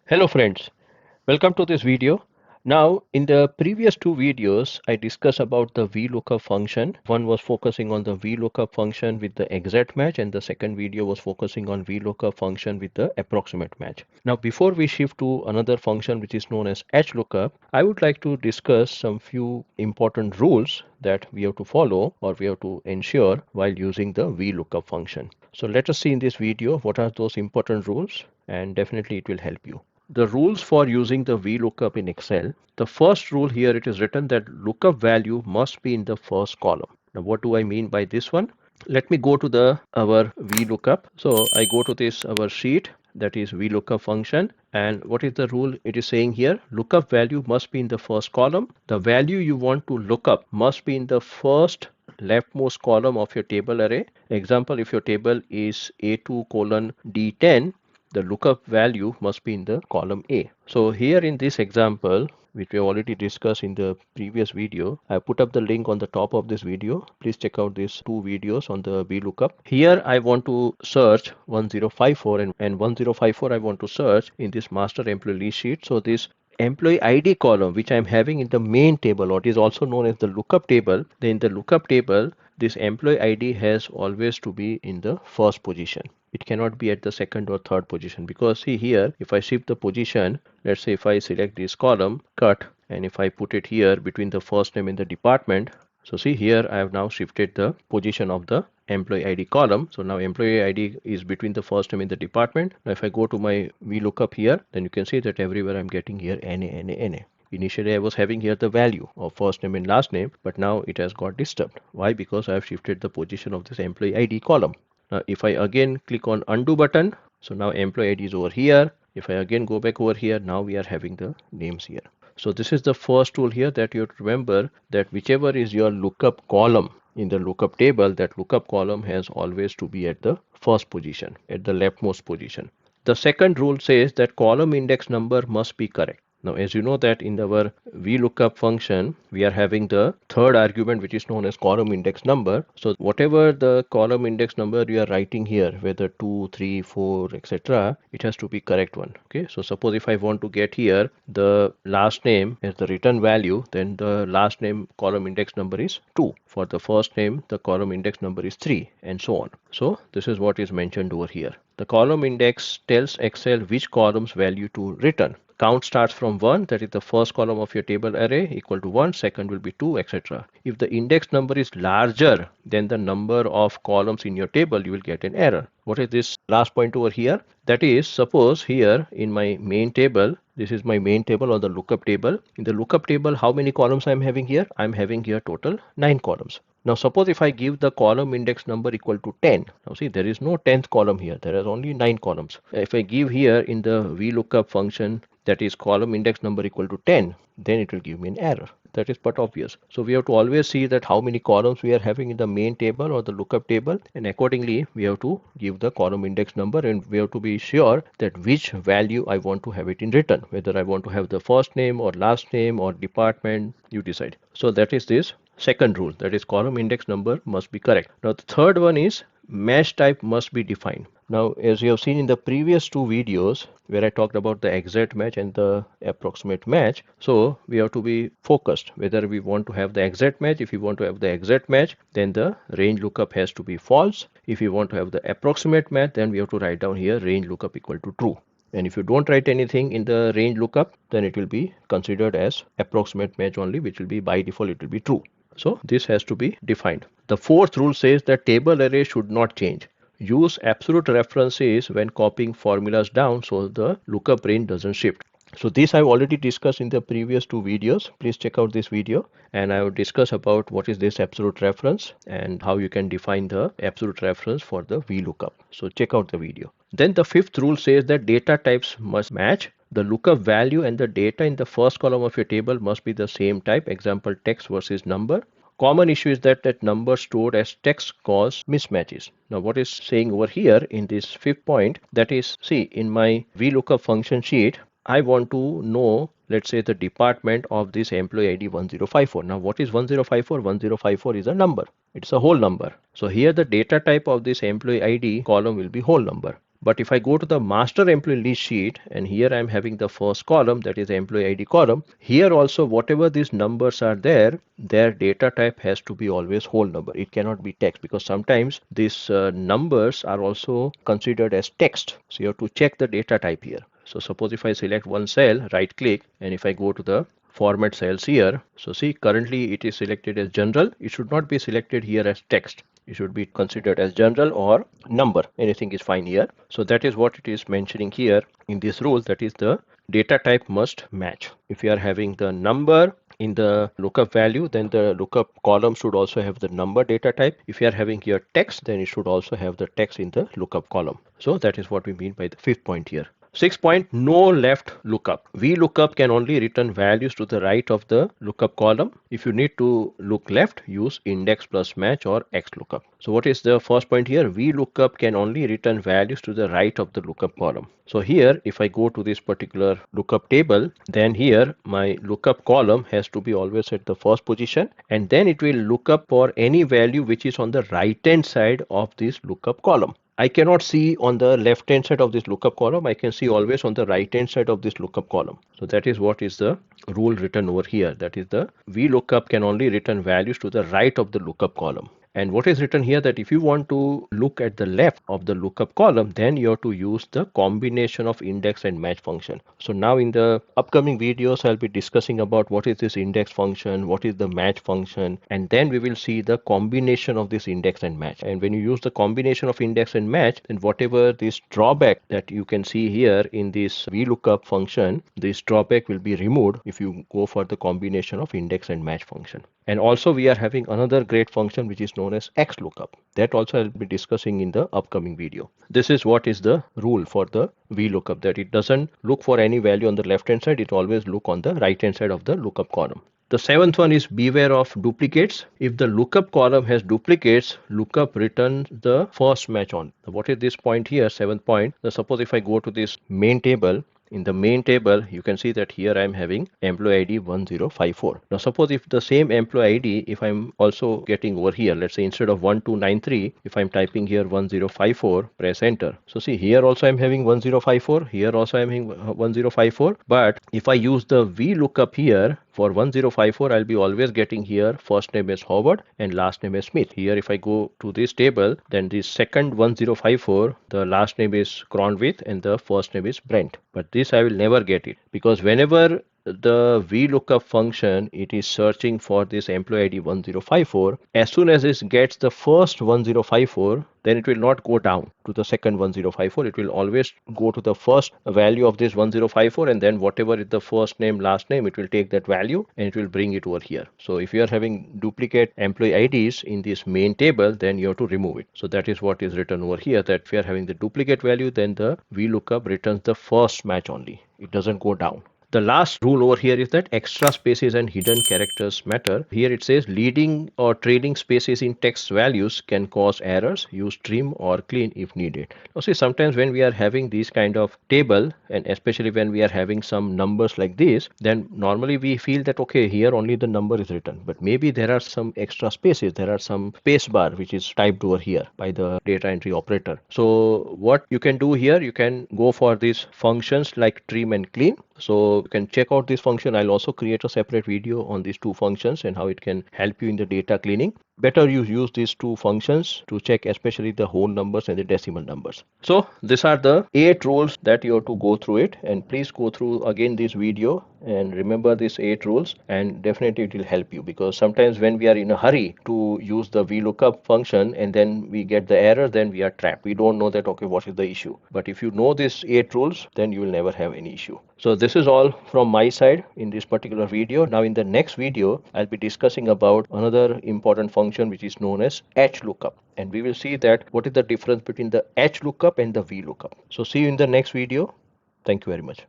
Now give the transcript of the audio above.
Hello friends, welcome to this video. Now in the previous two videos I discussed about the VLOOKUP function. One was focusing on the VLOOKUP function with the exact match and the second video was focusing on VLOOKUP function with the approximate match. Now before we shift to another function which is known as HLOOKUP, I would like to discuss some few important rules that we have to follow or we have to ensure while using the VLOOKUP function. So let us see in this video what are those important rules, and definitely it will help you. The rules for using the VLOOKUP in Excel. The first rule here, it is written that lookup value must be in the first column. Now what do I mean by this one? Let me go to our VLOOKUP. So I go to this our sheet, that is VLOOKUP function, and what is the rule it is saying here? Lookup value must be in the first column. The value you want to look up must be in the first leftmost column of your table array. Example, if your table is A2 colon D10, the lookup value must be in the column A. So here in this example, which we already discussed in the previous video, I put up the link on the top of this video. Please check out these two videos on the VLOOKUP. Here I want to search 1054 and 1054 I want to search in this master employee list sheet. So this employee ID column which I'm having in the main table, or it is also known as the lookup table, then in the lookup table this employee ID has always to be in the first position. It cannot be at the second or third position, because see here, if I shift the position, let's say if I select this column, cut, and if I put it here between the first name and the department, so see here I have now shifted the position of the employee ID column. So now employee ID is between the first name and the department. Now if I go to my VLOOKUP here, then you can see that everywhere I'm getting here NA. Initially I was having here the value of first name and last name, but now it has got disturbed. Why? Because I have shifted the position of this employee ID column. Now if I again click on undo button, so now employee ID is over here. If I again go back over here, now we are having the names here. So this is the first rule here, that you have to remember that whichever is your lookup column in the lookup table, that lookup column has always to be at the first position, at the leftmost position. The second rule says that column index number must be correct. Now, as you know that in our VLOOKUP function, we are having the third argument which is known as column index number. So whatever the column index number you are writing here, whether 2, 3, 4, etc., it has to be correct one. Okay. So suppose if I want to get here the last name as the return value, then the last name column index number is 2. For the first name, the column index number is 3, and so on. So this is what is mentioned over here. The column index tells Excel which column's value to return. Count starts from 1, that is the first column of your table array, equal to 1, second will be 2, etc. If the index number is larger than the number of columns in your table, you will get an error. What is this last point over here? That is, suppose here in my main table, this is my main table or the lookup table. In the lookup table, how many columns I am having here? I am having here total 9 columns. Now suppose if I give the column index number equal to 10. Now see, there is no 10th column here. There are only 9 columns. If I give here in the VLOOKUP function, that is column index number equal to 10, then it will give me an error. That is but obvious. So we have to always see that how many columns we are having in the main table or the lookup table, and accordingly we have to give the column index number, and we have to be sure that which value I want to have it in return, whether I want to have the first name or last name or department, you decide. So that is this second rule, that is column index number must be correct. Now the third one is match type must be defined. Now as you have seen in the previous two videos where I talked about the exact match and the approximate match, so we have to be focused whether we want to have the exact match. If we want to have the exact match, then the range lookup has to be false. If we want to have the approximate match, then we have to write down here range lookup equal to true. And if you don't write anything in the range lookup, then it will be considered as approximate match only, which will be by default it will be true. So this has to be defined. The fourth rule says that table array should not change. Use absolute references when copying formulas down so the lookup range doesn't shift. So this I've already discussed in the previous two videos. Please check out this video, and I will discuss about what is this absolute reference and how you can define the absolute reference for the VLOOKUP. So check out the video. Then the fifth rule says that data types must match. The lookup value and the data in the first column of your table must be the same type. Example, text versus number. Common issue is that number stored as text cause mismatches. Now what is saying over here in this fifth point, that is, see, in my VLOOKUP function sheet, I want to know, let's say, the department of this employee ID 1054. Now what is 1054? 1054 is a number. It's a whole number. So here the data type of this employee ID column will be whole number. But if I go to the master employee list sheet, and here I'm having the first column, that is the employee ID column, here also whatever these numbers are there, their data type has to be always whole number. It cannot be text, because sometimes these numbers are also considered as text. So you have to check the data type here. So suppose if I select one cell, right click, and if I go to the format cells here, so see, currently it is selected as general. It should not be selected here as text. It should be considered as general or number. Anything is fine here. So that is what it is mentioning here in this rule, that is the data type must match. If you are having the number in the lookup value, then the lookup column should also have the number data type. If you are having here text, then it should also have the text in the lookup column. So that is what we mean by the fifth point here. 6 point, no left lookup. VLOOKUP can only return values to the right of the lookup column. If you need to look left, use index plus match or XLOOKUP. So what is the first point here? VLOOKUP can only return values to the right of the lookup column. So here, if I go to this particular lookup table, then here my lookup column has to be always at the first position, and then it will look up for any value which is on the right hand side of this lookup column. I cannot see on the left hand side of this lookup column. I can see always on the right hand side of this lookup column. So that is what is the rule written over here. That is the VLOOKUP can only return values to the right of the lookup column. And what is written here, that if you want to look at the left of the lookup column, then you have to use the combination of index and match function. So now in the upcoming videos, I'll be discussing about what is this index function, what is the match function, and then we will see the combination of this index and match. And when you use the combination of index and match, then whatever this drawback that you can see here in this VLOOKUP function, this drawback will be removed if you go for the combination of index and match function. And also we are having another great function which is known as XLOOKUP. That also I'll be discussing in the upcoming video. This is what is the rule for the VLOOKUP, that it doesn't look for any value on the left hand side, it always look on the right hand side of the lookup column. The seventh one is beware of duplicates. If the lookup column has duplicates, lookup returns the first match on. What is this point here, seventh point? Now suppose if I go to this main table, in the main table, you can see that here I am having employee ID 1054. Now suppose if the same employee ID, if I'm also getting over here, let's say instead of 1293, if I'm typing here 1054, press enter. So see, here also I'm having 1054, here also I'm having 1054. But if I use the VLOOKUP here, for 1054, I'll be always getting here first name is Howard and last name is Smith. Here if I go to this table, then the second 1054, the last name is Cronwith and the first name is Brent. But this I will never get it, because whenever the VLOOKUP function, it is searching for this employee ID 1054. As soon as it gets the first 1054, then it will not go down to the second 1054. It will always go to the first value of this 1054, and then whatever is the first name, last name, it will take that value and it will bring it over here. So if you are having duplicate employee IDs in this main table, then you have to remove it. So that is what is written over here, that if you are having the duplicate value, then the VLOOKUP returns the first match only. It doesn't go down. The last rule over here is that extra spaces and hidden characters matter. Here it says leading or trailing spaces in text values can cause errors. Use trim or clean if needed. Now see, sometimes when we are having these kind of table, and especially when we are having some numbers like this, then normally we feel that okay, here only the number is written, but maybe there are some extra spaces, there are some space bar which is typed over here by the data entry operator. So what you can do here, you can go for these functions like trim and clean. So you can check out this function. I'll also create a separate video on these two functions and how it can help you in the data cleaning. Better you use these two functions to check especially the whole numbers and the decimal numbers. So these are the 8 rules that you have to go through it, and please go through again this video and remember these 8 rules, and definitely it will help you, because sometimes when we are in a hurry to use the VLOOKUP function and then we get the error, then we are trapped. We don't know that okay, what is the issue. But if you know these 8 rules, then you will never have any issue. So this is all from my side in this particular video. Now in the next video, I'll be discussing about another important function which is known as HLOOKUP. And we will see that what is the difference between the HLOOKUP and the VLOOKUP. So see you in the next video. Thank you very much.